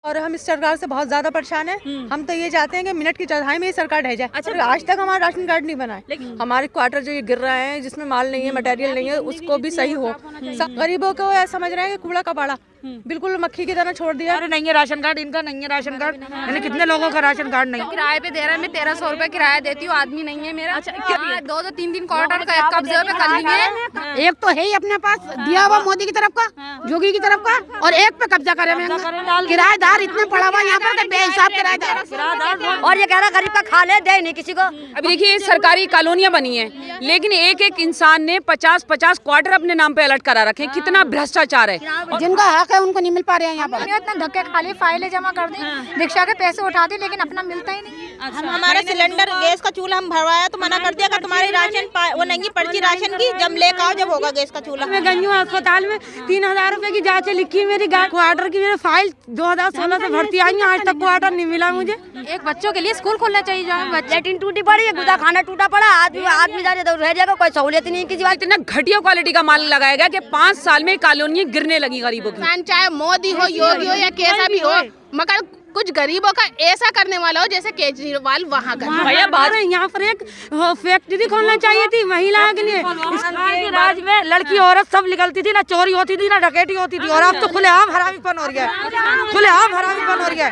और हम इस सरकार से बहुत ज्यादा परेशान हैं। हम तो ये चाहते हैं कि मिनट की चौथाई में ये सरकार ढह जाए। अच्छा, आज तक हमारा राशन कार्ड नहीं बना है। हमारे क्वार्टर जो ये गिर रहे हैं, जिसमें माल नहीं है, मटेरियल नहीं है, उसको भी सही हो। गरीबों को ऐसा समझ रहे हैं कि कूड़ा कबाड़ा बिल्कुल मक्खी की तरह छोड़ दिया। अरे नहीं है राशन कार्ड, इनका नहीं है राशन कार्ड। यानी कितने लोगों का राशन कार्ड नहीं? किराए पे दे रहा है, मैं 1300 रुपए किराया देती हूँ, आदमी नहीं है मेरा। अच्छा, 2-3 क्वार्टर कब्जे पे कर लिए। एक तो है ही अपने पास दिया हुआ मोदी की तरफ का, जोगी की तरफ का, और एक पे कब्जा करे। किराएदार इतने पड़ा हुआ यहाँ पर बेहिसाब किराएदार, और ये कह रहा गरीब का खा ले, दे नहीं किसी को। अभी देखिए सरकारी कॉलोनियां बनी हैं, लेकिन एक एक इंसान ने 50-50 क्वार्टर अपने नाम पे अलर्ट करा रखे हैं। कितना भ्रष्टाचार है। जिनका हक है उनको नहीं मिल पा रहे हैं यहाँ पर। इतना धक्के खाली फाइलें जमा कर दी, रिक्शा के पैसे उठा दी, लेकिन अपना मिलता ही नहीं। हम हमारा सिलेंडर गैस का चूल्हा हम भरवाया तो मना कर दिया कि तुम्हारी राशन वो नहीं पर्ची राशन की, जब लेकर आओ जब होगा गैस का चूल्हा। मैं गई हूँ अस्पताल में, 3000 रुपए की जांच लिखी मेरी क्वार्टर की। मेरे फाइल 2016 से भर्ती आई है, आज तक क्वार्टर नहीं मिला मुझे। एक बच्चों के लिए स्कूल खोलना चाहिए जहाँ लैट्रिन टूटी पड़ी है, गुदा खाना टूटा पड़ा, आदमी जा रहे रह जाएगा, कोई सहूलियत नहीं किसी बात। इतना घटिया क्वालिटी का माल लगाया गया कि 5 साल में कॉलोनियां गिरने लगी गरीबों की। चाहे मोदी हो, योगी हो या कैसा भी हो, मगर कुछ गरीबों का ऐसा करने वाला हो जैसे केजरीवाल वहाँ का। भैया बात है, यहाँ पर एक फैक्ट्री खोलना चाहिए थी महिलाओं के लिए। राज में लड़की औरत सब निकलती थी, ना चोरी होती थी ना डकैती होती थी, और अब तो खुलेआम हरामीपन हो रहा है, खुलेआम हरामीपन हो रहा है।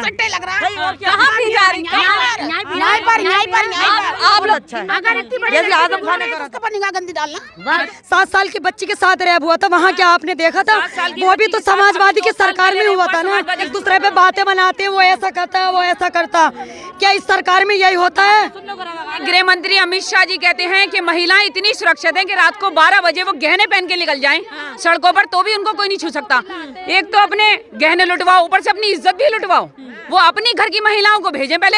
सट्टे लग रहा है। कहाँ भी जा रही आप लोग जैसे आजम खान ने करा निगाह गंदी डालना। 7 साल की बच्ची के साथ रैप हुआ था, वहाँ क्या आपने देखा था? वो भी तो समाजवादी की सरकार में हुआ था ना। एक दूसरे पे बातें बनाते, वो ऐसा करता है, वो ऐसा करता। क्या इस सरकार में यही होता है? गृह मंत्री अमित शाह जी कहते हैं कि महिलाएं इतनी सुरक्षित हैं कि रात को 12 बजे वो गहने पहन के निकल जाएं सड़कों पर, तो भी उनको कोई नहीं छू सकता। एक तो अपने गहने लुटवाओ, ऊपर से अपनी इज्जत भी लुटवाओ। वो अपनी घर की महिलाओं को भेजें पहले।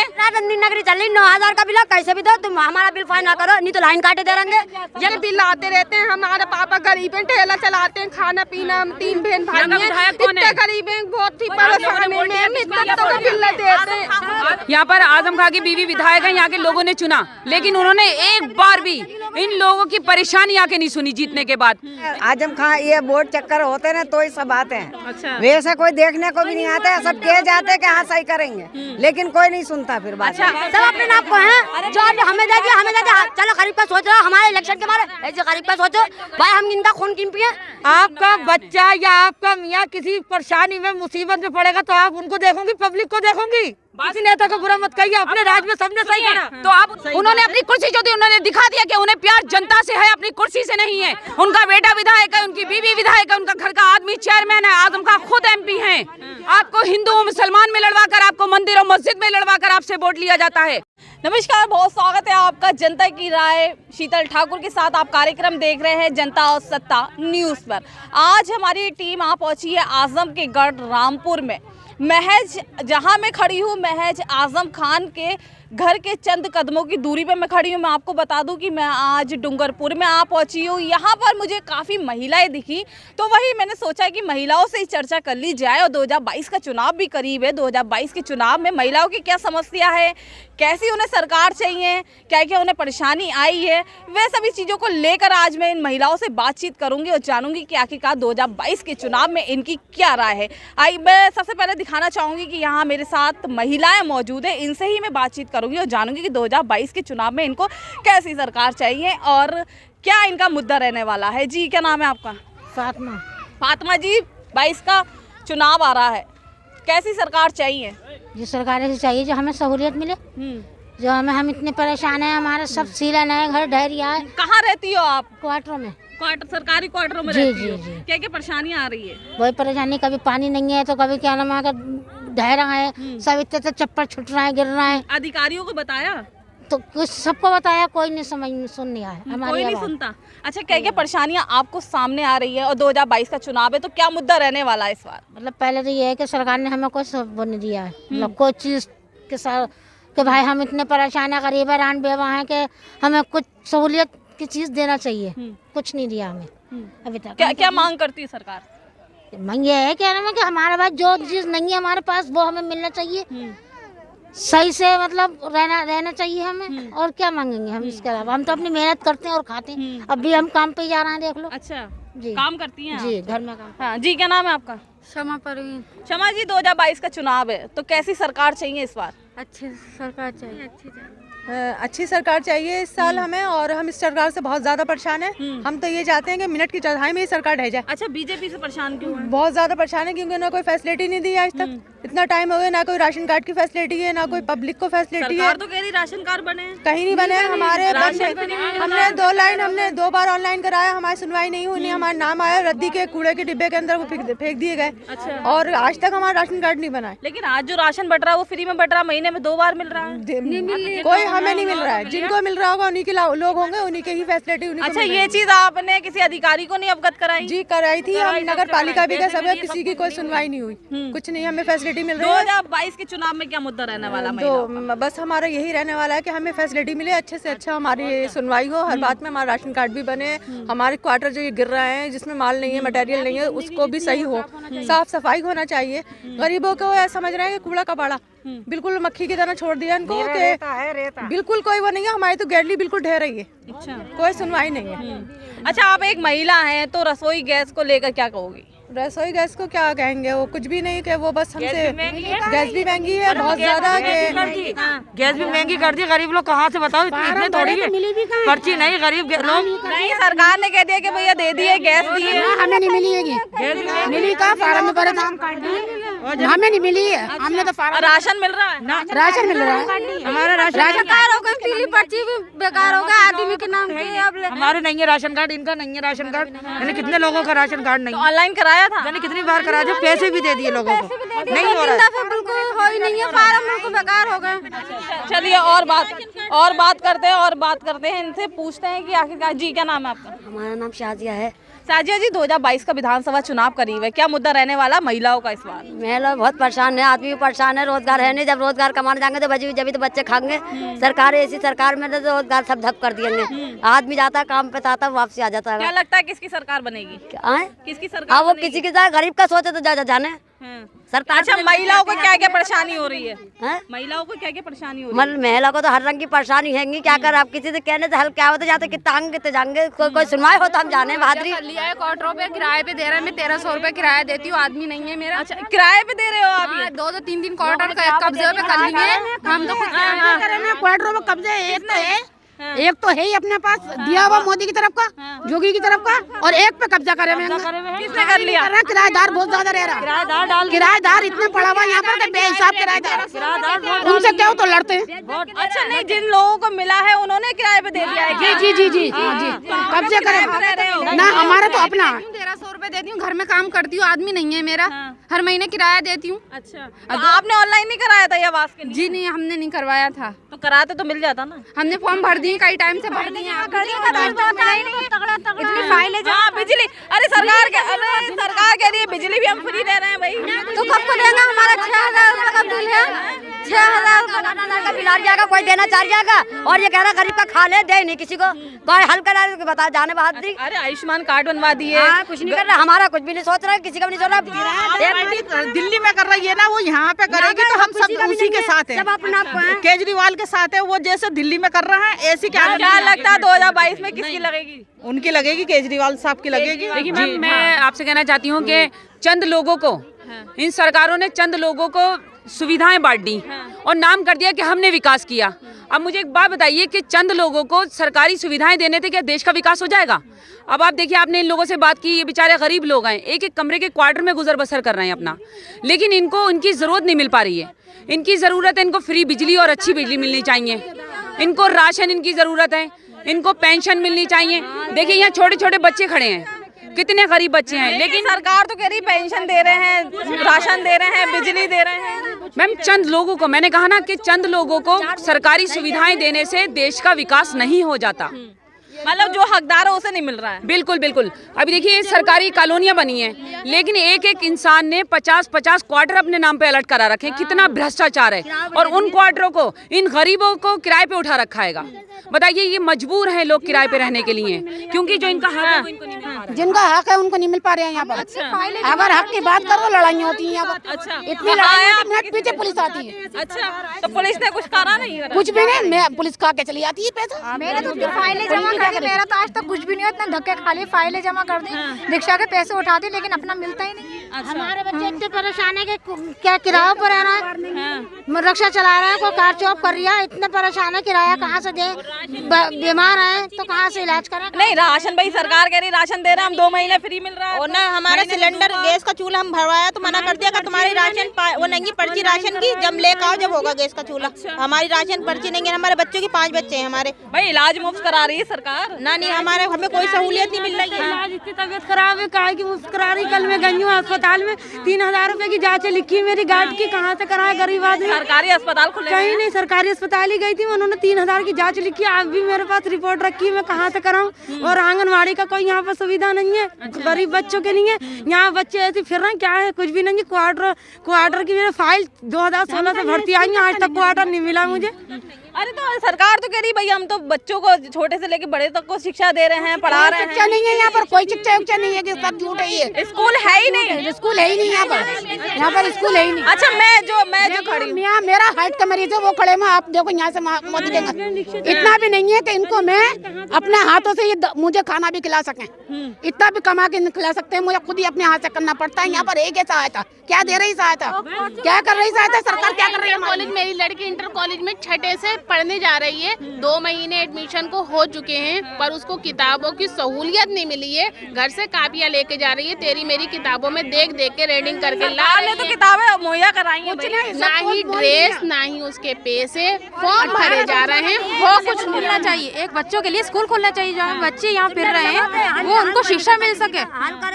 नगरी चल रही, 9000 का बिल कैसे भी दो, तुम हमारा बिल फाइन ना करो, नहीं तो लाइन काटे दे रहेंगे। ये बिल आते रहते हैं। हमारे पापा गरीब हैं, ठेला चलाते हैं, खाना पीना, हम 3 बहन भाई हैं, इतने गरीब हैं, बहुत ही परेशानी में देते हैं। यहाँ पर आजम खान की बीवी विधायक है, यहाँ के लोगों ने चुना, लेकिन उन्होंने एक बार भी इन लोगों की परेशानी आके नहीं सुनी जीतने के बाद। आजम खान ये वोट चक्कर होते ना तो ही सब आते हैं। अच्छा। वैसे कोई देखने को भी नहीं आता है, सब कह जाते हैं कि हाँ सही करेंगे, लेकिन कोई नहीं सुनता फिर बात। अच्छा, सब अपने नाम को हैं, जो हमें दे दिया हमें दे दिया। चलो गरीब का सोचो, हमारे इलेक्शन के बारे में ऐसे गरीब का सोचो भाई, हम इनका खून किन पिए। आपका बच्चा या आपका मियाँ किसी परेशानी में मुसीबत में पड़ेगा तो आप उनको देखोगी, पब्लिक को देखोगी। किसी नेता को बुरा मत कहिए, अपने राज्य में सबने सही करा। तो आप उन्होंने अपनी कुर्सी जो थी उन्होंने दिखा दिया कि उन्हें प्यार जनता से है, अपनी कुर्सी से नहीं है। उनका बेटा विधायक है, उनकी बीवी विधायक है, उनका घर का आदमी चेयरमैन है, आजम खान खुद MP हैं। आपको हिंदू और मुसलमान में लड़वा कर, आपको मंदिर और मस्जिद में लड़वा कर आपसे वोट लिया जाता है। नमस्कार, बहुत स्वागत है आपका जनता की राय शीतल ठाकुर के साथ। आप कार्यक्रम देख रहे हैं जनता और सत्ता न्यूज पर। आज हमारी टीम आ पहुंची है आजम के गढ़ रामपुर में। महज जहां मैं खड़ी हूं, महज आजम खान के घर के चंद कदमों की दूरी पे मैं खड़ी हूँ। मैं आपको बता दूं कि मैं आज डूंगरपुर में आ पहुंची हूँ। यहाँ पर मुझे काफ़ी महिलाएं दिखी, तो वही मैंने सोचा कि महिलाओं से ही चर्चा कर ली जाए। और 2022 का चुनाव भी करीब है। 2022 के चुनाव में महिलाओं की क्या समस्या है, कैसी उन्हें सरकार चाहिए, क्या क्या उन्हें परेशानी आई है, वह सभी चीज़ों को लेकर आज मैं इन महिलाओं से बातचीत करूँगी और जानूँगी कि आखिरकार 2022 के चुनाव में इनकी क्या राय है। आई मैं सबसे पहले दिखाना चाहूँगी कि यहाँ मेरे साथ महिलाएँ मौजूद है, इनसे ही मैं बातचीत करूंगी और जानूंगी कि 2022 के चुनाव में इनको कैसी सरकार चाहिए और क्या इनका मुद्दा रहने वाला है। जी, क्या नाम है आपका? फातिमा। फातिमा जी, 22 का चुनाव आ रहा है, कैसी सरकार चाहिए? जो सरकार ऐसी चाहिए जो हमें सहूलियत मिले, जो हम इतने परेशान हैं, हमारे सब सीलन है, घर ढहरिया है। कहाँ रहती हो आप? क्वार्टरों में। सरकारी क्वार्टरों में रहती हो? क्या क्या परेशानियाँ आ रही है? वही परेशानी, कभी पानी नहीं है तो कभी क्या नाम है ढह रहा है, सब इतने चप्पल छुट रहा है, गिर रहा है। अधिकारियों को बताया तो कुछ सबको बताया, कोई नहीं सुन नहीं आया, हमारी कोई नहीं सुनता। अच्छा, क्या क्या परेशानियां आपको सामने आ रही है और 2022 का चुनाव है तो क्या मुद्दा रहने वाला है इस बार? मतलब पहले तो ये है कि सरकार ने हमें कुछ वो नहीं दिया है, मतलब कोई चीज़ के साथ कि भाई हम इतने परेशान है, गरीब है, रान बेवा है कि हमें कुछ सहूलियत की चीज़ देना चाहिए। कुछ नहीं दिया हमें अभी तक। क्या मांग करती है सरकार? मांग ये है क्या कि हमारे पास जो चीज़ नहीं है हमारे पास वो हमें मिलना चाहिए, सही से मतलब रहना चाहिए हमें। और क्या मांगेंगे हम इसके अलावा? हम तो अपनी मेहनत करते हैं और खाते हैं। अब भी हम काम पे जा रहे हैं, देख लो। अच्छा जी, काम करती हैं जी, आप? घर में काम। हाँ जी, क्या नाम है आपका? क्षमा परवीन। क्षमा जी, 2022 का चुनाव है तो कैसी सरकार चाहिए इस बार? अच्छी सरकार चाहिए। अच्छी सरकार चाहिए इस साल हमें, और हम इस सरकार से बहुत ज्यादा परेशान हैं। हम तो ये चाहते हैं कि मिनट की चौथाई में ही सरकार ढह जाए। अच्छा, बीजेपी से परेशान क्यों है? बहुत ज्यादा परेशान है क्योंकि उन्होंने कोई फैसिलिटी नहीं दी आज तक। इतना टाइम हो गया, ना कोई राशन कार्ड की फैसिलिटी है, ना कोई पब्लिक को फैसिलिटी है। सरकार तो कह रही राशन कार्ड बने हैं। कहीं नहीं बने हमारे। हमने 2 लाइन, हमने 2 बार ऑनलाइन कराया, हमारी सुनवाई नहीं हुई। हमारा नाम आया रद्दी के कूड़े के डिब्बे के अंदर, वो फेंक दिए गए। अच्छा। और आज तक हमारा राशन कार्ड नहीं बना है। लेकिन आज जो राशन बट रहा है वो फ्री में बट रहा है, महीने में 2 बार मिल रहा है। कोई हमें नहीं मिल रहा है। जिनको मिल रहा होगा उन्हीं के लोग होंगे, उन्हीं के ही फैसिलिटी उन्हीं को। अच्छा, ये चीज आपने किसी अधिकारी को नहीं अवगत कराई? जी कराई थी, हम नगर पालिका भी का सब, किसी की कोई सुनवाई नहीं हुई। कुछ नहीं हमें फैसिलिटी मिल रही है। 2022 के चुनाव में क्या मुद्दा रहने वाला? तो बस हमारा यही रहने वाला है कि हमें फैसिलिटी मिले, अच्छे से अच्छा हमारी सुनवाई हो, हर बात में हमारा राशन कार्ड भी बने, हमारे क्वार्टर जो ये गिर रहे हैं जिसमें माल नहीं है, मटेरियल नहीं है, उसको भी सही हो, साफ सफाई होना चाहिए। गरीबों को ऐसा समझ रहे हैं कि कूड़ा कबाड़ा, बिल्कुल मक्खी की तरह छोड़ दिया इनको कि बिल्कुल कोई वो नहीं है। हमारी तो गैलरी बिल्कुल ढह रही है। अच्छा, कोई सुनवाई नहीं है। अच्छा, आप एक महिला हैं तो रसोई गैस को लेकर क्या कहोगी? रसोई गैस को क्या कहेंगे, वो कुछ भी नहीं, कि वो बस हमसे गैस भी महंगी है बहुत ज्यादा। गैस भी महंगी कर दी। गरीब लोग कहाँ से बताओ, इतने थोड़ी है पर्ची नहीं। गरीब लोग नहीं, सरकार ने कह दिया कि भैया दे दिए, गैस दिए, हमें नहीं मिली। मिली का फार्म में भरे, हमें नहीं मिली है। हमने तो राशन मिल रहा है, राशन मिल रहा है। हमारा राशन कार्ड होगा, पीली पर्ची भी बेकार होगा आदमी के नाम पे। हमारे नहीं है राशन कार्ड, इनका नहीं है राशन कार्ड। यानी कितने लोगों का राशन कार्ड नहीं? ऑनलाइन कराया था, यानी कितनी बार कराया था, पैसे भी दे दिए लोगों को, नहीं हो रहा है। बिल्कुल हो ही नहीं है, फार्म बिल्कुल बेकार हो गए। चलिए और बात करते हैं इनसे, पूछते हैं कि आखिरकार। जी, क्या नाम है आपका? हमारा नाम शाजिया है। साजिया जी, 2022 का विधानसभा चुनाव करीब है, क्या मुद्दा रहने वाला महिलाओं का इस बार? महिला बहुत परेशान है, आदमी भी परेशान है, रोजगार है नहीं। जब रोजगार कमाने जाएंगे तो जब तो बच्चे खाएंगे। सरकार ऐसी सरकार में तो रोजगार सब धप कर दिएंगे। आदमी जाता है काम पे, आता वापसी आ जाता है। क्या लगता है किसकी सरकार बनेगी? किसकी सरकार? हाँ, वो किसी की गरीब का सोचे तो जाने सरकार। अच्छा, महिलाओं को क्या क्या परेशानी हो रही है? महिलाओं को क्या क्या परेशानी हो रही है? महिला को तो हर रंग की परेशानी है। क्या कर, आप किसी से कहने से हल क्या होता, जाते कितना आगे कितने जाएंगे, कोई सुनवाई हो तो हम जाने। बहादुरी लिया है, क्वार्टरों पे किराए पे दे रहा है। मैं 1300 रुपए किराया देती हूँ, आदमी नहीं है मेरा। अच्छा, किराए पे दे रहे हो आप? 2-3 दिन क्वार्टर कब्जे पे कर लेंगे हम तो। क्वार्टरों में कब्जे एक तो है ही अपने पास दिया हुआ मोदी की तरफ का, जोगी की तरफ का, और एक पे कब्जा करे हुए। किसने कर लिया? किराएदार बहुत ज्यादा रह रहा। किराएदार इतने पड़ा हुआ यहाँ पर बेहिसाब किराएदार, उनसे क्या तो लड़ते हैं। अच्छा, नहीं, जिन लोगों को मिला है उन्होंने किराए पे दे दिया है? जी कब्जे करे ना, हमारा तो अपना। 1300 रुपए देती हूँ, घर में काम करती हूँ, आदमी नहीं है मेरा, हर महीने किराया देती हूँ। अच्छा, तो आपने ऑनलाइन नहीं कराया था ये आवास के लिए? जी नहीं, हमने नहीं करवाया था। तो कराते तो मिल जाता ना। हमने फॉर्म भर दिए, कई टाइम से भर दिए। इतनी फाइलें जहाँ बिजली, अरे सरकार कह रही है बिजली भी हम फ्री दे रहे हैं भाई। तो कब को देगा? हमारा 6000 का बिल है, 6000 का बिल आ जाएगा, कोई देना चाह जाएगा। और ये कह रहा गरीब का खा ले, दे नहीं किसी को, कोई हल करा बता जाने बहादुरी। अरे आयुष्मान कार्ड बनवा दिए, कुछ नहीं कर रहा, हमारा कुछ भी नहीं सोच रहा, किसी का भी नहीं सोच रहा। दिल्ली में कर रही है ना, वो यहाँ पे करेगी तो हम सब उसी के साथ हैं, केजरीवाल के साथ है। वो जैसे दिल्ली में कर रहा है ऐसी क्या लगता है 2022 में किसकी लगेगी? उनकी लगेगी, केजरीवाल साहब की लगेगी। देखिए मैम, मैं आपसे कहना चाहती हूँ कि चंद लोगों को, इन सरकारों ने चंद लोगों को सुविधाएं बांट दी और नाम कर दिया कि हमने विकास किया। अब मुझे एक बात बताइए कि चंद लोगों को सरकारी सुविधाएं देने से क्या देश का विकास हो जाएगा? अब आप देखिए, आपने इन लोगों से बात की, ये बेचारे गरीब लोग हैं, एक एक कमरे के क्वार्टर में गुजर बसर कर रहे हैं अपना, लेकिन इनको इनकी ज़रूरत नहीं मिल पा रही है। इनकी ज़रूरत है, इनको फ्री बिजली और अच्छी बिजली मिलनी चाहिए, इनको राशन इनकी ज़रूरत है, इनको पेंशन मिलनी चाहिए। देखिए यहाँ छोटे छोटे बच्चे खड़े हैं, कितने गरीब बच्चे हैं, लेकिन सरकार तो कह रही पेंशन दे रहे हैं, राशन दे रहे हैं, बिजली दे रहे हैं। मैम, चंद लोगों को, मैंने कहा ना कि चंद लोगों को सरकारी सुविधाएं देने से देश का विकास नहीं हो जाता। मतलब जो हकदार है उसे नहीं मिल रहा है। बिल्कुल बिल्कुल। अभी देखिए सरकारी कॉलोनियां बनी हैं, लेकिन एक एक इंसान ने 50-50 क्वार्टर अपने नाम पे अलर्ट करा रखे हैं। कितना भ्रष्टाचार है, और उन क्वार्टरों को, इन गरीबों को किराए पे उठा रखा है। बताइए, ये मजबूर हैं लोग किराए पे रहने के लिए, क्योंकि जो इनका हक है वो इनको नहीं मिल पा रहा। जिनका हक है उनको नहीं मिल पा रहे हैं यहाँ पर। अगर हक की बात करो, लड़ाइयाँ होती हैं यहाँ पर। अच्छा, इतनी लड़ाई पीछे पुलिस आती है। अच्छा, तो पुलिस ने कुछ करा नहीं? कुछ भी नहीं, मैं पुलिस खा के चली आती है पैसा। मेरे तो फाइलें जमा कर दी, मेरा तो आज तक कुछ भी नहीं, इतना धक्के खा लिए, फाइलें जमा कर दी, रिक्शा के पैसे उठा दिए, लेकिन अपना मिलता ही नहीं। हमारे बच्चे इतने परेशान है कि क्या किराया पर रह रहा है, रिक्शा चला रहा है, कोई कार चौक कर रहा है, इतने परेशान है, किराया कहाँ से दे, बीमार है तो कहाँ से इलाज करें। नहीं राशन भाई सरकार कह रही राशन दे रहे हैं हम 2 महीने फ्री मिल रहा है। और ना हमारा सिलेंडर गैस का चूल्हा हम भरवाया तो मना कर दिया कि तुम्हारी राशन वो नहीं पर्ची राशन की, जब लेकर आओ जब होगा गैस का चूल्हा। हमारी राशन पर्ची नहीं है, हमारे बच्चों की 5 बच्चे हैं हमारे। भाई इलाज मुफ्त करा रही है सरकार ना नहीं हमारे हमें कोई सहूलियत नहीं मिल रही है। इतनी तबीयत खराब है कहा कि मुफ्त करा रही। कल मैं गई हूँ अस्पताल में 3000 रुपए की जांच लिखी मेरी गार्ड की, कहाँ से कराए गरीब आदमी। सरकारी अस्पताल खुले कहीं नहीं, सरकारी अस्पताल ही गई थी, उन्होंने 3000 की जांच लिखी। अब भी मेरे पास रिपोर्ट रखी है, मैं कहाँ से कराऊं। और आंगनवाड़ी का कोई यहाँ पर सुविधा नहीं है, गरीब बच्चों के नहीं है। यहाँ बच्चे ऐसे फिर रहे, क्या है कुछ भी नहीं। क्वार्टर की मेरे फाइल 2016 से भर्ती आई है, आज तक क्वार्टर नहीं मिला मुझे। अरे तो सरकार तो कह रही भाई हम तो बच्चों को छोटे से लेके बड़े तक को शिक्षा दे रहे हैं, पढ़ा रहे हैं। शिक्षा नहीं है यहाँ पर, कोई शिक्षा नहीं है कि सब झूठ है। स्कूल है ही नहीं, स्कूल है ही नहीं यहाँ पर स्कूल है ही नहीं। अच्छा मैं जो खड़ी हूँ, यहाँ मेरा हार्ट का मरीज है, वो खड़े में आप देखो यहाँ से मोदी देंगे। इतना भी नहीं है कि इनको मैं अपने हाथों से ये मुझे खाना भी खिला सकें, इतना भी कमा के खिला सकते हैं। मुझे खुद ही अपने हाथ से करना पड़ता है। यहाँ पर एक सहायता क्या दे रही सहायता, क्या कर रही सहायता सरकार, क्या कर रही है। कॉलेज मेरी लड़की इंटर कॉलेज में 6ठे से पढ़ने जा रही है, 2 महीने एडमिशन को हो चुके हैं, पर उसको किताबों की सहूलियत नहीं मिली है। घर से कापियाँ लेके जा रही है, तेरी मेरी किताबों में देख देख के रीडिंग करके ला रही है। तो किताबें मुहैया कराई हैं, ना ही ड्रेस ना ही उसके पैसे, फॉर्म भरे जा रहे हैं। वो कुछ मिलना चाहिए, एक बच्चों के लिए स्कूल खुलना चाहिए। जहाँ बच्चे यहाँ फिर रहे हैं वो उनको शिक्षा मिल सके,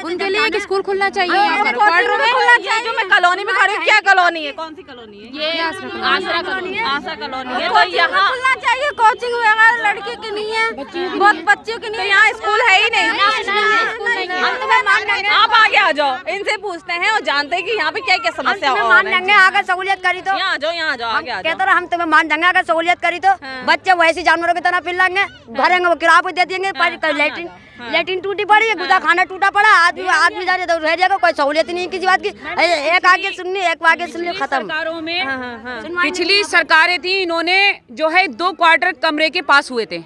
उनके लिए एक स्कूल खुलना चाहिए। यहाँ पर क्वार्टर में खुलना चाहिए। जो मैं कॉलोनी में खड़ी हूँ, क्या कॉलोनी है, कौन सी कॉलोनी है? ये आसरा कॉलोनी है। आशा कॉलोनी है। तो यहाँ खुलना चाहिए, कोचिंग वगैरह लड़के के नहीं है, बहुत बच्चों के नहीं है। यहाँ स्कूल है ही नहीं। आप आगे आ जाओ, इनसे पूछते हैं और जानते हैं कि यहाँ पे क्या क्या समस्या हो। मान जाएंगे अगर सहूलियत करी तो। यहाँ आ जाओ, यहाँ आ जाओ, आगे आ जाओ। कहते रहे हम तुम्हें मान जाएंगे अगर सहूलियत करी तो। बच्चे वैसे जानवरों की तरह फिर लेंगे, भरेंगे वो किराया पे दे देंगे। लेटरिन टूटी पड़ी है, गुदा खाना टूटा पड़ा, आदमी जा रहे तो रह जाएगा। कोई सहूलियत नहीं किसी बात की। एक आगे सुननी, एक आगे सुन ली, खत्म। सरकारों में पिछली सरकारें थी, इन्होंने जो है 2 क्वार्टर कमरे के पास हुए थे,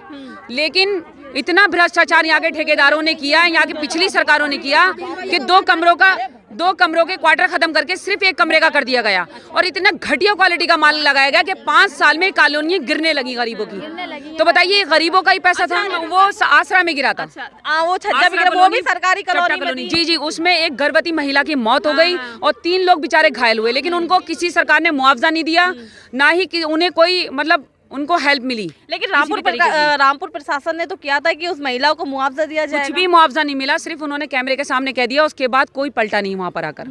लेकिन इतना भ्रष्टाचार यहाँ के ठेकेदारों ने किया, यहाँ की पिछली सरकारों ने किया कि 2 कमरों के क्वार्टर खत्म करके सिर्फ 1 कमरे का कर दिया गया। और इतना घटिया क्वालिटी का माल लगाया गया कि 5 साल में कॉलोनियां गिरने लगी गरीबों की। तो बताइए, गरीबों का ही पैसा था, वो आसरा में गिरा था। वो छज्जा भी गिरा, वो भी सरकारी कॉलोनी। जी, उसमें एक गर्भवती महिला की मौत हो गई और 3 लोग बेचारे घायल हुए, लेकिन उनको किसी सरकार ने मुआवजा नहीं दिया, ना ही कि उन्हें कोई मतलब उनको हेल्प मिली। लेकिन रामपुर प्रशासन ने तो किया था कि उस महिला को मुआवजा दिया जाए। कुछ भी मुआवजा नहीं मिला, सिर्फ उन्होंने कैमरे के सामने कह दिया, उसके बाद कोई पलटा नहीं वहाँ पर आकर,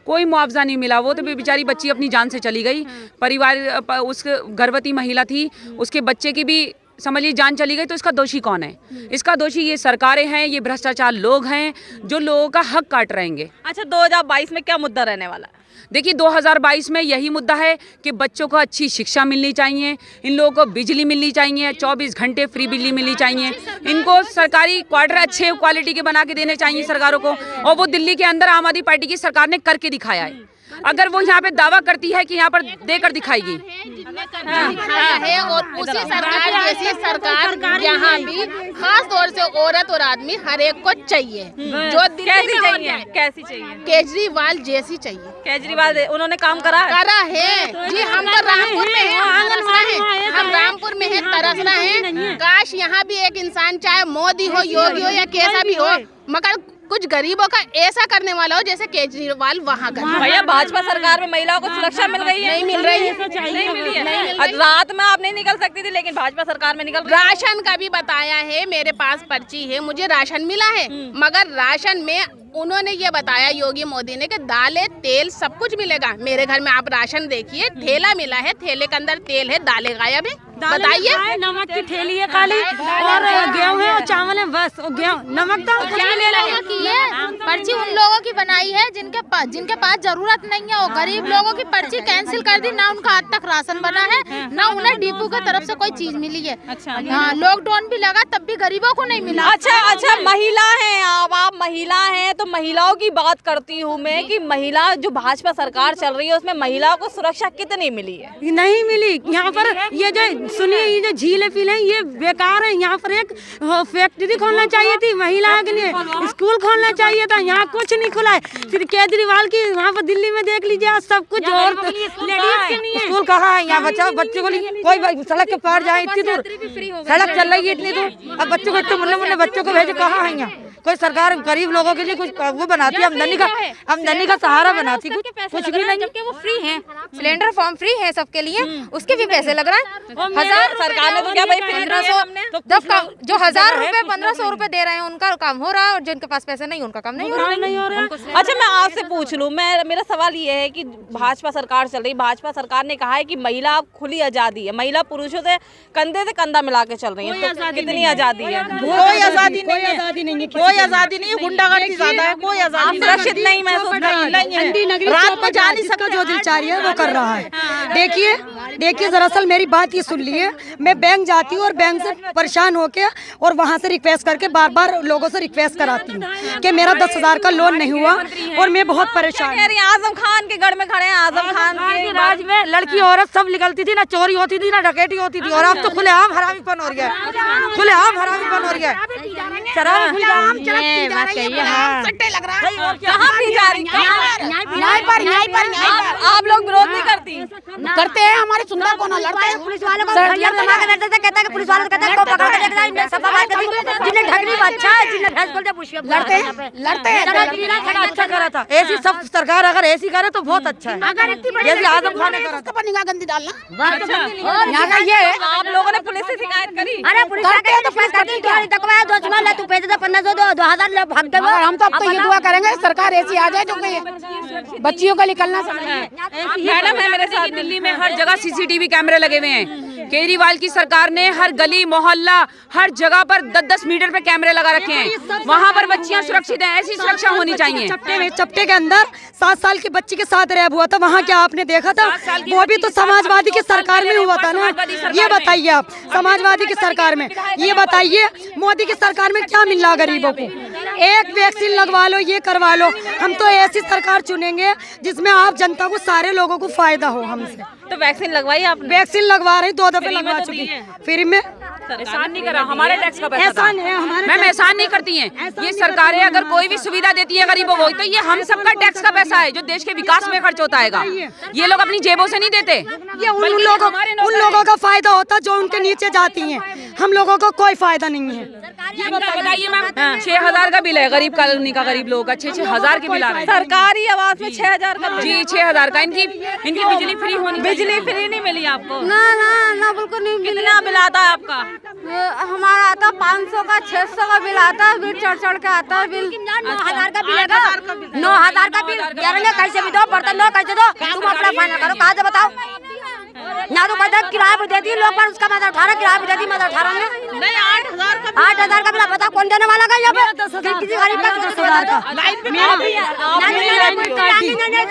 कोई मुआवजा नहीं मिला। वो तो बेचारी बच्ची अपनी जान से चली गई, परिवार उस गर्भवती महिला थी, उसके बच्चे की भी समझिए जान चली गई। तो इसका दोषी कौन है? इसका दोषी ये सरकारें हैं, ये भ्रष्टाचार लोग हैं जो लोगों का हक काट रहेंगे। अच्छा 2022 में क्या मुद्दा रहने वाला है? देखिए 2022 में यही मुद्दा है कि बच्चों को अच्छी शिक्षा मिलनी चाहिए, इन लोगों को बिजली मिलनी चाहिए, 24 घंटे फ्री बिजली मिलनी चाहिए, इनको सरकारी क्वार्टर अच्छे क्वालिटी के बना के देने चाहिए सरकारों को। और वो दिल्ली के अंदर आम आदमी पार्टी की सरकार ने करके दिखाया है। अगर वो यहाँ पे दावा करती है कि यहाँ पर देकर दिखाएगी, है और उसी सरकार जैसी सरकार यहाँ भी खास तौर से औरत और आदमी हर एक को चाहिए। जो कैसी चाहिए? कैसी चाहिए? केजरीवाल जैसी चाहिए। केजरीवाल उन्होंने काम करा है जी। हम तो रामपुर में है, हम रामपुर में है, तरस रहे हैं। काश यहाँ भी एक इंसान, चाहे मोदी हो, योगी हो या कैसा भी हो, मगर कुछ गरीबों का ऐसा करने वाला हो जैसे केजरीवाल वहाँ कर। भैया भाजपा सरकार में महिलाओं को सुरक्षा मिल गई है? नहीं मिल रही है, नहीं मिली है। रात में आप नहीं निकल सकती थी, लेकिन भाजपा सरकार में निकल। राशन का भी बताया है, मेरे पास पर्ची है, मुझे राशन मिला है, मगर राशन में उन्होंने ये बताया योगी मोदी ने कि दालें तेल सब कुछ मिलेगा। मेरे घर में आप राशन देखिए, ठेला मिला है, ठेले के अंदर तेल है, दालें गायब है। बताइए, नमक की ठेली है खाली, और गेहूँ है और चावल है, बस। और गेहूँ नमक तो पर्ची उन लोगों की बनाई है जिनके पास जरूरत नहीं है। और गरीब लोगों की पर्ची कैंसिल कर दी, ना उनका आज तक राशन बना है, ना उन्हें डिपो की तरफ से कोई चीज मिली है। हाँ, लॉकडाउन भी लगा तब भी गरीबों को नहीं मिला। अच्छा महिला है आप महिला है तो महिलाओं की बात करती हूँ मैं कि महिला जो भाजपा सरकार चल रही है उसमें महिलाओं को सुरक्षा कितनी मिली है? नहीं मिली। यहाँ पर ये जो सुनिए, ये जो झीलें पीले ये बेकार है। यहाँ पर एक फैक्ट्री खोलना चाहिए थी महिलाओं के लिए, स्कूल खोलना चाहिए था, यहाँ कुछ नहीं खुला है। फिर केजरीवाल की वहाँ पर दिल्ली में देख लीजिए सब कुछ, और स्कूल कहाँ है? यहाँ बच्चों को कोई सड़क के पार जाए, इतनी दूर सड़क चल रही है, इतनी दूर, अब बच्चों को इतने मुन्ने बच्चों को भेजे कहाँ है? यहाँ कोई सरकार गरीब लोगों के लिए कुछ वो बनाती है, आमदनी का सहारा बनाती है, कुछ भी नहीं। जबकि वो फ्री है, सिलेंडर फॉर्म फ्री है सबके लिए, उसके भी पैसे लग रहा है। 1000 सरकार ने तो क्या भाई 1500 जो 1000 रुपए 1500 रुपए दे रहे हैं उनका काम हो रहा है, और जिनके पास पैसे नहीं उनका काम नहीं हो रहा है। अच्छा, मैं आपसे पूछ लूँ, मेरा सवाल ये है कि भाजपा सरकार चल रही, भाजपा सरकार ने कहा है कि महिला खुली आजादी है, महिला पुरुषों से कंधे से कंधा मिला के चल रही है, तो कितनी आजादी है? कोई आजादी नहीं है, कोई आजादी नहीं है, गुंडागर्दी ज्यादा है, कोई आजादी सुरक्षित नहीं महसूस नहीं है, रात में जा नहीं सकते, जो दिलचारी है वो कर रहा है। देखिए दरअसल मेरी बात ये सुन लीजिए, मैं बैंक जाती हूँ और बैंक से परेशान होके और वहाँ से रिक्वेस्ट करके बार लोगों से रिक्वेस्ट कराती हूँ कि मेरा 10,000 का लोन नहीं हुआ और मैं बहुत परेशान हूँ। आजम खान के गढ़ में खड़े हैं, आजम खान के राज में लड़की औरत सब निकलती थी, ना चोरी होती थी ना डकैती होती थी, और अब तो खुलेआम हरामीपन हो गया है, खुलेआम हरामीपन हो गया है। शराब आप लोग विरोध नहीं करते हैं, हमारे सुंदर को ना लड़ते हैं, पुलिस वालों को कहता है पुलिस वालों को कहता है को पकड़ के लेके जाए, सब बात करती, जिन्हें ढकनी अच्छा है, जिन्हें भैंस बोलते हैं, लड़ते हैं। अच्छा करा था ऐसी सब सरकार, अगर ऐसी करे तो बहुत अच्छा है। अगर जैसे आजम खान ने करा था, निगाह गंदी डालना। यहाँ का ये है, आप लोगों ने पुलिस से शिकायत करी? अरे पुलिस तकवाया 2 चुमा ले, तू पैसे दे 1500 दो 2000 ले, भाग दे। हम तो अब तो ये दुआ करेंगे सरकार ऐसी आ जाए जो बच्चियों का निकलना समझे। मैडम है मेरे साथ, दिल्ली में हर जगह सीसीटीवी कैमरे लगे हुए हैं। केजरीवाल की सरकार ने हर गली मोहल्ला हर जगह पर 10-10 मीटर पे कैमरे लगा रखे हैं, वहाँ पर बच्चियाँ सुरक्षित हैं, ऐसी सुरक्षा होनी चाहिए। चप्टे के अंदर 7 साल की बच्ची के साथ रेप हुआ था, वहाँ क्या आपने देखा था? वो भी तो समाजवादी की सरकार में हुआ था ना। ये बताइए आप, समाजवादी की सरकार में, ये बताइए मोदी की सरकार में क्या मिल रहा गरीबों को? एक वैक्सीन लगवा लो, ये करवा लो। हम तो ऐसी सरकार चुनेंगे जिसमें आप जनता को, सारे लोगों को फायदा हो हमसे। तो वैक्सीन लगवाई आपने? वैक्सीन लगवा रही, 2 दफे लगवा चुकी, फ्री में। एहसान नहीं करा, हमारे टैक्स का पैसा एहसान है हमारे। मैम एहसान नहीं करती हैं ये सरकारें, अगर कोई भी सुविधा देती है गरीबों को तो ये हम सबका टैक्स का पैसा है जो देश के विकास में खर्च होता है। ये लोग अपनी जेबों से नहीं देते, ये उन लोगों का फायदा होता जो उनके नीचे जाती हैं, हम लोगों को कोई फायदा नहीं है। ये बताइए मैम, 6,000 का बिल है गरीब कॉलोनी का, गरीब लोगों का 6,000 के बिल आ रहे हैं। सरकारी आवास में 6,000 का? जी 6,000 का। इनकी बिजली फ्री होनी, बिजली फ्री नहीं मिली आपको? ना बिल्कुल नहीं। कितना बिल आता है आपका? हमारा आता 500 का 600 का बिल आता है, बिल चढ़ के आता है बिल। 9,000 का बिल है, 9,000 का बिल करेंगे, कैसे भी दो, बर्तन लो कैसे दो, तुम अपना फाइनल करो, कहाँ से बताओ? ना तो कहते किराया भी देती है लोग, पर उसका मत 18 किराया भी देती, मत 18 में नहीं 8,000 का बिल बता कौन देने वाला का? यहाँ पे किसी गरीब का 10,000 का।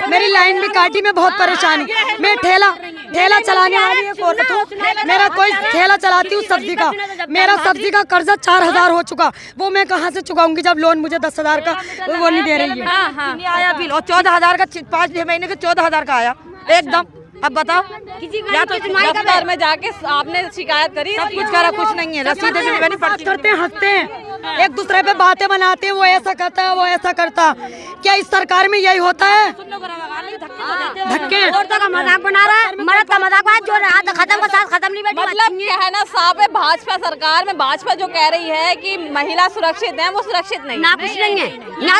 मेरी लाइन भी काटी, मैं बहुत परेशान हूँ। मैं ठेला चलाने वाली एक औरत हूँ, मेरा कोई ठेला चलाती हूँ सब्जी का, मेरा सब्जी का कर्जा 4,000 हो चुका, वो मैं कहाँ से चुकाऊंगी जब लोन मुझे 10,000 का वो नहीं दे रही है। आया बिल और 14,000 का 5 महीने के 14,000 का आया एकदम। अब बताओ, या तो दफ्तर में जाके आपने शिकायत करी? सब कुछ करा, कुछ नहीं है, रसीदें भी नहीं पड़ती। करते हैं, हंसते हैं, एक दूसरे पे बातें बनाते हैं, वो ऐसा करता है वो ऐसा करता। क्या इस सरकार में यही होता है? धक्के औरतों का मजाक बना रहा है, मर्द का मजाक बना, जो रात खत्म का साथ खत्म नहीं बैठी। मतलब कहना साफ है, भाजपा सरकार में भाजपा जो कह रही है कि महिला सुरक्षित है, वो सुरक्षित नहीं, ना कुछ नहीं है, ना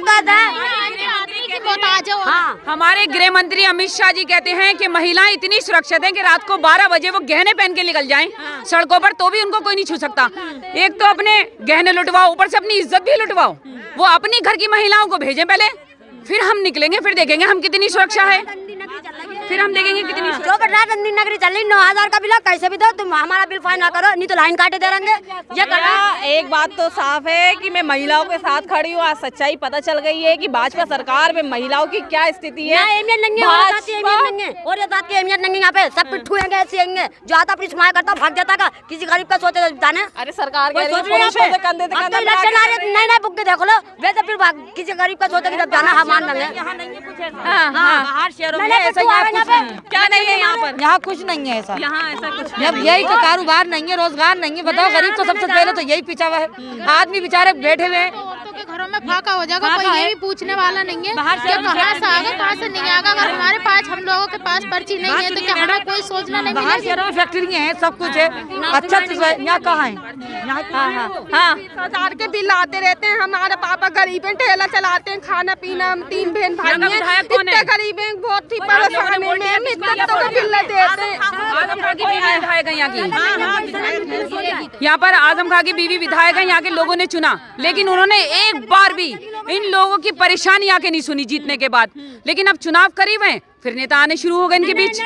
तो हाँ। हमारे गृह मंत्री अमित शाह जी कहते हैं कि महिलाएं इतनी सुरक्षित हैं कि रात को 12 बजे वो गहने पहन के निकल जाएं सड़कों पर तो भी उनको कोई नहीं छू सकता। एक तो अपने गहने लुटवाओ, ऊपर से अपनी इज्जत भी लुटवाओ। वो अपनी घर की महिलाओं को भेजें पहले, फिर हम निकलेंगे, फिर देखेंगे हम कितनी सुरक्षा है, फिर हम देखेंगे कितनी जो रंदी नगरी चल रही। 9,000 का बिल कैसे भी दो, तुम हमारा बिल फाइन ना करो, नहीं तो लाइन काटे दे रहेंगे। ये एक बात तो साफ है कि मैं महिलाओं के साथ खड़ी हूँ। आज सच्चाई पता चल गई है कि भाजपा सरकार में महिलाओं की क्या स्थिति है। और ये बात की अहमियत नहीं है यहाँ पे। सब पिट्ठू हैं ऐसे हैं जो आता अपनी सुनाई करता भाग जाता का, किसी गरीब का सोचे जाने। अरे सरकार कह रही है पुरुषों से कंधे से कंधे मिला के नहीं बुक के देख लो वैसे फिर किसी गरीब का सोचे जब जाना हम मान लेंगे। बाहर शहरों में ऐसा क्या नहीं है यहाँ पर? यहाँ कुछ नहीं है ऐसा। यहाँ ऐसा कुछ जब यही तो कारोबार नहीं है, रोजगार नहीं है, बताओ गरीब तो सबसे पहले तो यही पीछा हुआ है। आदमी बेचारे बैठे हुए औरतों के घरों में फाका हो जाएगा, कोई ये भी पूछने वाला नहीं है कि कहाँ से आएगा कहाँ से नहीं आएगा। अगर हमारे पास हम लोगों के पास पर्ची नहीं है तो क्या हमें कोई सोचना नहीं बाहर शहरों में फैक्ट्री है, सब कुछ है, अच्छा यहाँ कहाँ है? हाँ, सरकार के बिल आते रहते हैं। हमारे पापा गरीब हैं, ठेला चलाते हैं, खाना पीना, हम 3 बहन भाई हैं, इतने गरीब हैं, बहुत ही परेशानी में यहाँ पर आजम खां की बीवी विधायक है, यहाँ के लोगों ने चुना, लेकिन उन्होंने एक बार भी इन लोगों की परेशानी आके नहीं सुनी जीतने के बाद। लेकिन अब चुनाव करीब है, फिर नेता आने शुरू हो गए इनके बीच।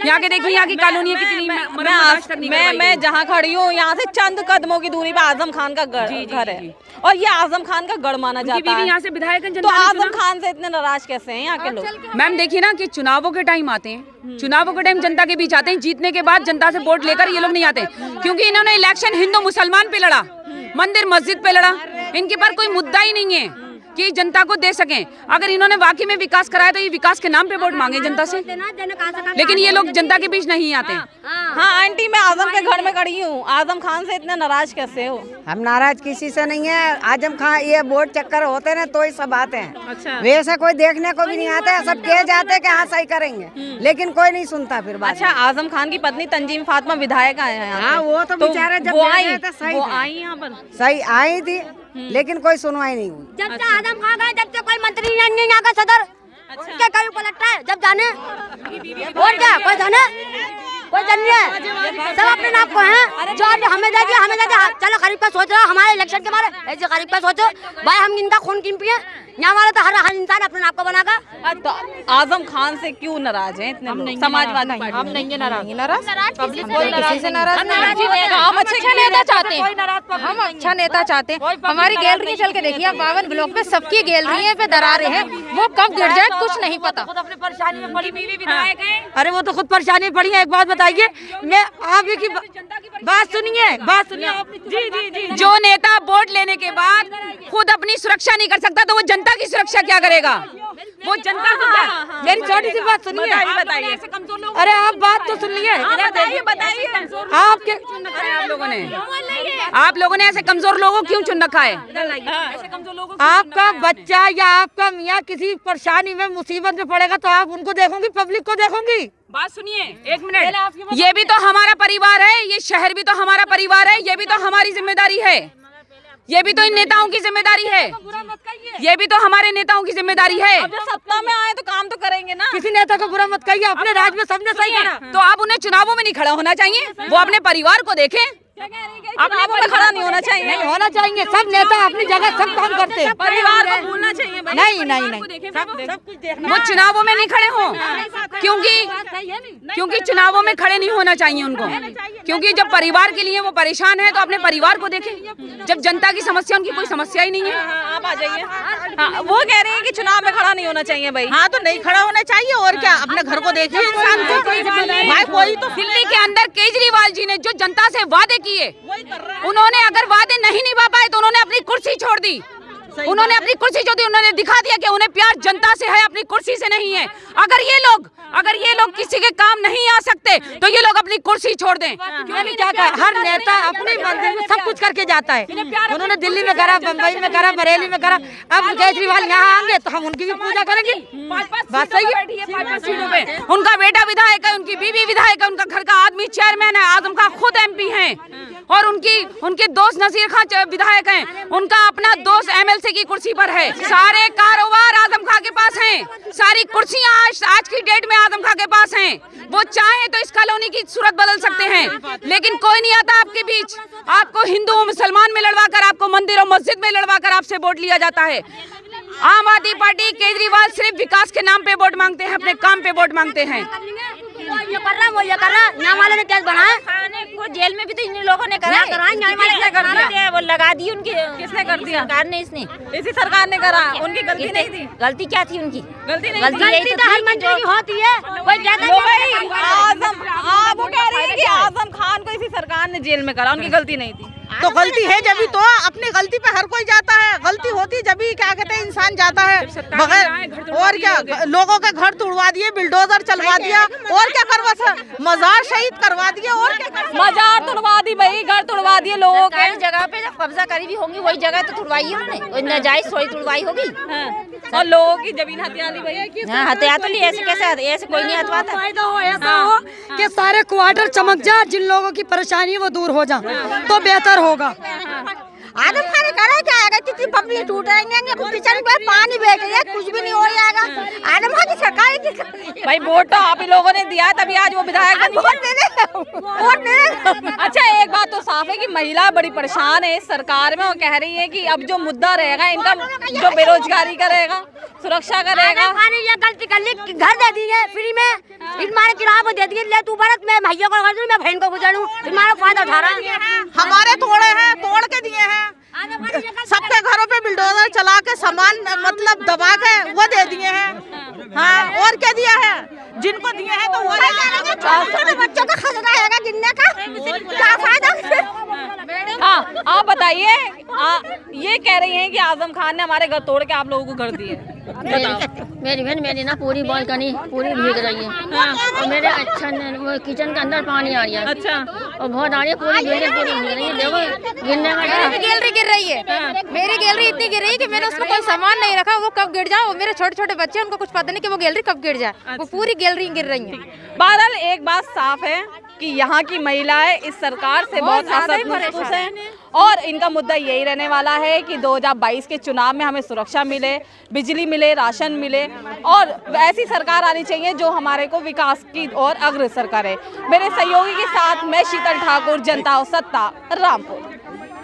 यहाँ के देखिए यहाँ की कॉलोनी कितनी मैं जहाँ खड़ी हूँ यहाँ से चंद कदमों की दूरी पे आजम खान का घर है और ये आजम खान का गढ़ माना जाता है। यहाँ से विधायक तो आजम खान से इतने नाराज कैसे हैं यहाँ के लोग? मैम देखिए ना कि चुनावों के टाइम आते हैं, चुनावों के टाइम जनता के बीच आते हैं, जीतने के बाद जनता से वोट लेकर ये लोग नहीं आते, क्योंकि इन्होंने इलेक्शन हिंदू मुसलमान पे लड़ा, मंदिर मस्जिद पे लड़ा। इनके पर कोई मुद्दा ही नहीं है कि जनता को दे सकें। अगर इन्होंने वाकई में विकास कराया तो ये विकास के नाम पे वोट मांगे जनता से, लेकिन ये लोग जनता के बीच नहीं आते। हाँ आंटी, मैं आजम के घर में खड़ी हूँ, आजम खान से इतने नाराज कैसे हो? हम नाराज किसी से नहीं है। आजम खान ये वोट चक्कर होते ना तो ही सब आते हैं। अच्छा। वैसे कोई देखने को भी नहीं आता है, सब कह जाते कि हाँ सही करेंगे, लेकिन कोई नहीं सुनता फिर बात। अच्छा, आजम खान की पत्नी तंजीम फातिमा विधायक आए हैं? हाँ, वो तो बेचारे जब आई यहाँ पर सही आई थी, लेकिन कोई सुनवाई नहीं हुई। जब से आजम खान गए जब से कोई मंत्री नहीं यहाँ का सदर क्या कहीं पलटता है जब जाने और क्या कोई जाने कोई जानिए सब अपने नाम को है जो हमें दे दिया चलो गरीब का सोच रहा हमारे इलेक्शन के बारे ऐसे गरीब का सोचो भाई। हम इनका खून क्यों पिए? यहाँ वाला तो हर इंसान अपने नाम को बनागा। तो आजम खान से क्यों नाराज हैं इतने लोग? समाजवादी पार्टी हम नहीं है नाराज, किसी से नाराज हम अच्छा नेता चाहते हैं, हम अच्छा नेता चाहते हैं। हमारी गैलरी चल के देखिए, 52 ब्लॉक में सबकी गैलरी पे दरारें हैं, वो कब गिर जाए कुछ नहीं पता। अपने परेशानी में पड़ी बीवी विधायक है। अरे वो तो खुद परेशानी में पड़ी है। एक बात बताइए, मैं आप की बात सुनिए। जो नेता वोट लेने के बाद खुद अपनी सुरक्षा नहीं कर सकता तो वो जनता की सुरक्षा क्या करेगा? वो जनता को क्या? मेरी छोटी सी बात सुनिए। अरे आप बात तो सुनिए। बताइए आप लोगों ने ऐसे कमजोर लोगों को क्यों चुन रखा है? आपका बच्चा या आपका मियाँ किसी परेशानी में मुसीबत में पड़ेगा तो आप उनको देखोगी, पब्लिक को देखोगी? बात सुनिए, एक मिनट। ये भी तो हमारा परिवार है, ये शहर भी तो हमारा परिवार है, ये भी तो हमारी जिम्मेदारी है, ये भी तो इन नेताओं की जिम्मेदारी है, ये भी तो हमारे नेताओं की जिम्मेदारी है। अब जो सत्ता में आए तो काम तो करेंगे ना। किसी नेता को बुरा मत कहिए, अपने राज्य में सबने सही करा। तो आप उन्हें चुनावों में नहीं खड़ा होना चाहिए, वो अपने परिवार को देखें। अपने में खड़ा नहीं होना चाहिए। नहीं होना चाहिए। सब नेता अपनी जगह सब काम करते हैं, परिवार को भूलना चाहिए। नहीं सब कुछ देखना। वो चुनावों में नहीं खड़े हों, क्योंकि चुनावों में खड़े नहीं होना चाहिए उनको, क्योंकि जब परिवार के लिए वो परेशान है तो अपने परिवार को देखें। जब जनता की समस्या, उनकी कोई समस्या ही नहीं है। आप आ जाइए। वो कह रहे हैं कि चुनाव में खड़ा नहीं होना चाहिए भाई। हाँ, तो नहीं खड़ा होना चाहिए और क्या, अपने घर को देखिए इंसान को। भाई कोई तो दिल्ली के अंदर केजरीवाल जी ने जो जनता से वादे किए, उन्होंने अगर वादे नहीं निभा पाए तो उन्होंने अपनी कुर्सी छोड़ दी। उन्होंने अपनी कुर्सी छोड़ दी, उन्होंने दिखा दिया कि उन्हें प्यार जनता से है, अपनी कुर्सी से नहीं है। अगर ये लोग किसी के काम नहीं आ सकते तो ये लोग अपनी कुर्सी छोड़ दें। क्या कहा, हर नेता अपनी मंजिल में सब कुछ करके जाता है। उन्होंने दिल्ली में करा, बम्बई में करा, बरेली में करा, अब केजरीवाल यहाँ आएंगे तो हम उनकी भी पूजा करेंगे। बात सही है। 5 सीटों पे उनका बेटा विधायक है, उनकी बीवी विधायक है, उनका घर का आदमी चेयरमैन है, आजम खां खुद MP हैं, और उनके दोस्त नसीर खां विधायक हैं, उनका अपना दोस्त MLC की कुर्सी पर है। सारे कारोबार आजम खां के पास हैं, सारी कुर्सियां आज की डेट में आजम खां के पास हैं। वो चाहे तो इस कॉलोनी की सूरत बदल सकते हैं, लेकिन कोई नहीं आता आपके बीच। आपको हिंदू मुसलमान में लड़वा कर, आपको मंदिर और मस्जिद में लड़वा कर आपसे वोट लिया जाता है। आम आदमी पार्टी, केजरीवाल सिर्फ विकास के नाम पे वोट मांगते हैं, अपने काम पे वोट मांगते हैं। वो ये कर रहा, यहाँ वाले ने केस बनाया, वो जेल में भी तो इन लोगों ने करा। वो लगा दी उनकी, किसने कर दिया? सरकार ने, इसने इसी सरकार ने करा। उनकी गलती नहीं थी। गलती क्या थी उनकी? गलती तो हर मंत्री की होती है। कोई कहता जेल में करा, उनकी गलती नहीं थी। तो गलती है जब तो अपनी गलती पे हर कोई जाता है, गलती होती जब क्या कहते हैं इंसान जाता है बगैर। और क्या लोगों के घर तोड़वा दिए, बिल्डोजर चलवा दिया, और क्या करवा था, मजार शहीद करवा दिए, और क्या मजार तोड़वा दी भाई, घर तोड़वा दिए लोगों के। जगह पे जब कब्जा करी भी होंगी वही जगह तो तुड़वाई है उन्होंने, नाजायज थोड़ी तुड़वाई होगी। और लोगों की जमीन हत्या ली भाई। हाँ, हत्या तो ली, ऐसे कैसे, ऐसे कोई नहीं हतवाता। ऐसा हो कि सारे क्वार्टर चमक जाए, जिन लोगों की परेशानी वो दूर हो जाए तो बेहतर होगा। आदम खाने करे क्या आएगा, कितनी पब्लिक टूट रहेंगे, किचन में पानी बैठ गया, कुछ भी नहीं हो जाएगा। आदम खान की सरकार की भाई वोट तो आप ही लोगों ने दिया, तभी आज वो विधायक बनी। वोट दे। अच्छा, एक बात तो साफ है कि महिला बड़ी परेशान है इस सरकार में, और कह रही है कि अब जो मुद्दा रहेगा इनका, जो बेरोजगारी का रहेगा, सुरक्षा का रहेगा। ये गलती कर ली, घर दे दिए फ्री में, हमारे किराया दे दिए, ले तू भरत, मैं भैया को कर दूं, मैं बहन को गुजारूं, हमारा फायदा उठा रहा है। हमारे तोड़े हैं, तोड़ के दिए हैं, सबके घरों पे बिल्डोजर चला के सामान मतलब दबा के वो दे दिए हैं। हाँ, और क्या दिया है, जिनको दिए हैं तो वो छोटे बच्चों का खतरा है गिनने का, क्या फायदा। हाँ, आप बताइए, ये कह रही हैं कि आजम खान ने हमारे घर तोड़ के आप लोगों को घर दिए। मेरी बहन, मेरी ना पूरी बालकनी पूरी भीग रही है, और मेरे अच्छा किचन के अंदर पानी आ रहा है। अच्छा, और बहुत आ रही है, पूरी बिल्डिंग पूरी भीग रही है। देखो गिरने का गैलरी गिर रही है, मेरी गैलरी इतनी गिर रही है कि मैंने उसमें कोई सामान नहीं रखा, वो कब गिर जाए, मेरे छोटे छोटे बच्चे, उनको कुछ पता नहीं कि वो गैलरी कब गिर जाए। वो पूरी गैलरी गिर रही है। बहरहाल एक बात साफ है कि यहाँ की महिलाएं इस सरकार से बहुत असंतुष्ट हैं, और इनका मुद्दा यही रहने वाला है कि 2022 के चुनाव में हमें सुरक्षा मिले, बिजली मिले, राशन मिले, और ऐसी सरकार आनी चाहिए जो हमारे को विकास की ओर अग्रसर करे। मेरे सहयोगी के साथ मैं शीतल ठाकुर, जनता और सत्ता, रामपुर।